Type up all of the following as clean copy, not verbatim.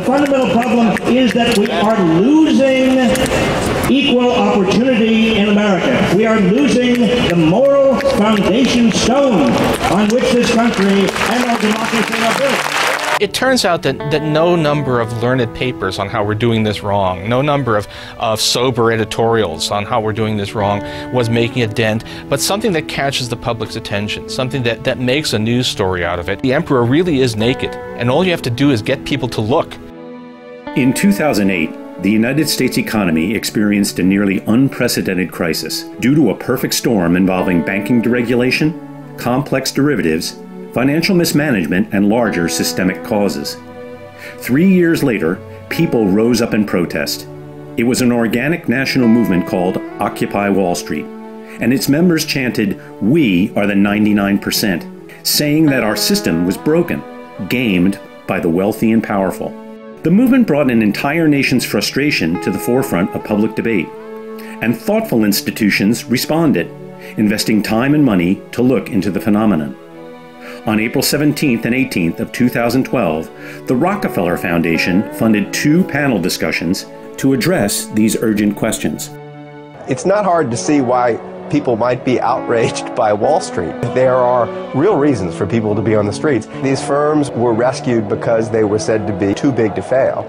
The fundamental problem is that we are losing equal opportunity in America. We are losing the moral foundation stone on which this country and our democracy are built. It turns out that no number of learned papers on how we're doing this wrong, no number of sober editorials on how we're doing this wrong was making a dent, but something that catches the public's attention, something that makes a news story out of it. The emperor really is naked, and all you have to do is get people to look. In 2008, the United States economy experienced a nearly unprecedented crisis due to a perfect storm involving banking deregulation, complex derivatives, financial mismanagement, and larger systemic causes. 3 years later, people rose up in protest. It was an organic national movement called Occupy Wall Street, and its members chanted, "We are the 99%, saying that our system was broken, gamed by the wealthy and powerful. The movement brought an entire nation's frustration to the forefront of public debate, and thoughtful institutions responded, investing time and money to look into the phenomenon. On April 17th and 18th of 2012, the Rockefeller Foundation funded 2 panel discussions to address these urgent questions. It's not hard to see why people might be outraged by Wall Street. There are real reasons for people to be on the streets. These firms were rescued because they were said to be too big to fail.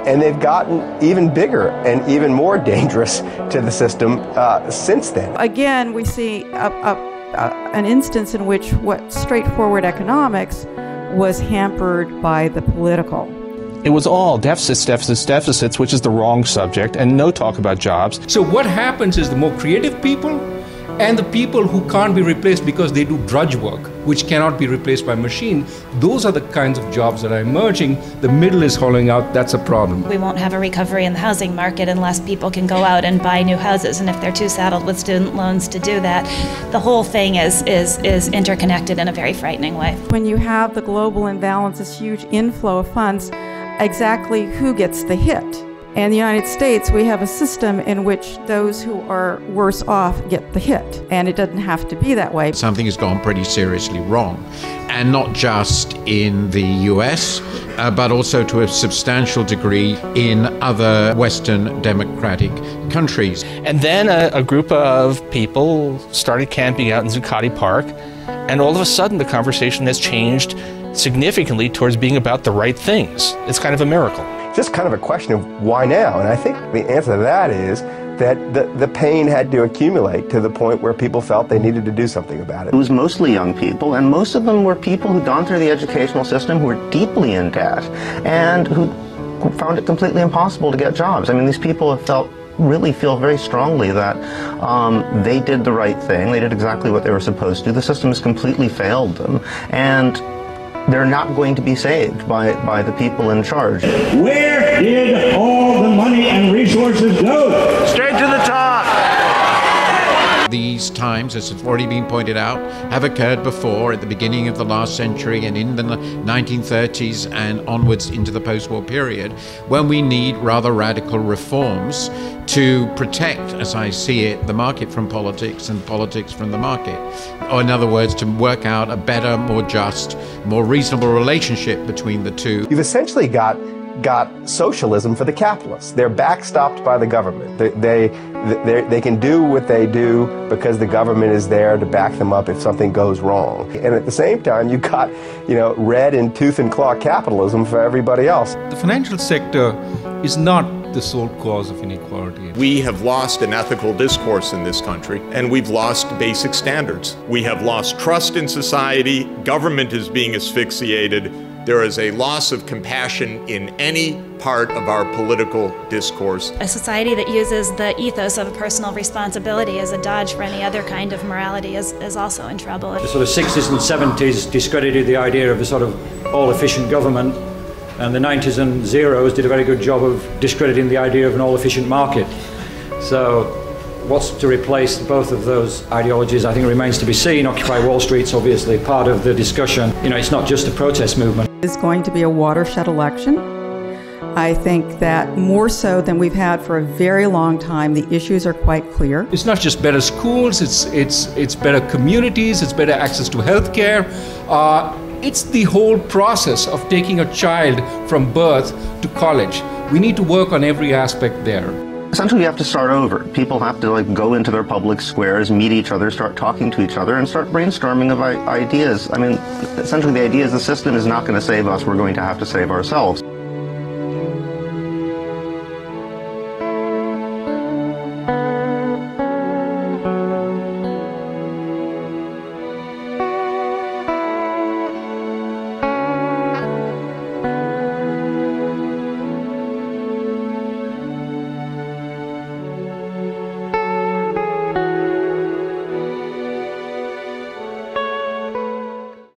And they've gotten even bigger and even more dangerous to the system since then. Again, we see an instance in which what straightforward economics was hampered by the political. It was all deficits, which is the wrong subject, and no talk about jobs. So what happens is the more creative people and the people who can't be replaced because they do drudge work, which cannot be replaced by machine, those are the kinds of jobs that are emerging. The middle is hollowing out. That's a problem. We won't have a recovery in the housing market unless people can go out and buy new houses, and if they're too saddled with student loans to do that, the whole thing is interconnected in a very frightening way. When you have the global imbalance, this huge inflow of funds, exactly who gets the hit? In the United States, we have a system in which those who are worse off get the hit, and it doesn't have to be that way. Something has gone pretty seriously wrong, and not just in the US, but also to a substantial degree in other Western democratic countries. And then a group of people started camping out in Zuccotti Park, and all of a sudden the conversation has changed significantly towards being about the right things. It's kind of a miracle. Just kind of a question of why now? And I think the answer to that is that the pain had to accumulate to the point where people felt they needed to do something about it. It was mostly young people, and most of them were people who'd gone through the educational system, who were deeply in debt, and who found it completely impossible to get jobs. I mean, these people have really feel very strongly that they did the right thing, they did exactly what they were supposed to. The system has completely failed them, and they're not going to be saved by the people in charge. Where did all the money and resources go? Straight to the top! These times, as has already been pointed out, have occurred before at the beginning of the last century and in the 1930s and onwards into the post-war period, when we need rather radical reforms to protect, as I see it, the market from politics and politics from the market. Or in other words, to work out a better, more just, more reasonable relationship between the two. You've essentially got socialism for the capitalists. They're backstopped by the government. They can do what they do because the government is there to back them up if something goes wrong. And at the same time, you've got, red and tooth and claw capitalism for everybody else. The financial sector is not the sole cause of inequality. We have lost an ethical discourse in this country, and we've lost basic standards. We have lost trust in society. Government is being asphyxiated. There is a loss of compassion in any part of our political discourse. A society that uses the ethos of personal responsibility as a dodge for any other kind of morality is also in trouble. The sort of 60s and 70s discredited the idea of a sort of all-efficient government, and the 90s and zeros did a very good job of discrediting the idea of an all-efficient market. So what's to replace both of those ideologies, I think, remains to be seen. Occupy Wall Street's obviously part of the discussion. It's not just a protest movement. It's going to be a watershed election. I think that more so than we've had for a very long time, the issues are quite clear. It's not just better schools, it's better communities, it's better access to health care. It's the whole process of taking a child from birth to college. We need to work on every aspect there. Essentially, you have to start over. People have to go into their public squares, meet each other, start talking to each other, and start brainstorming of ideas. I mean, essentially the idea is the system is not going to save us, we're going to have to save ourselves.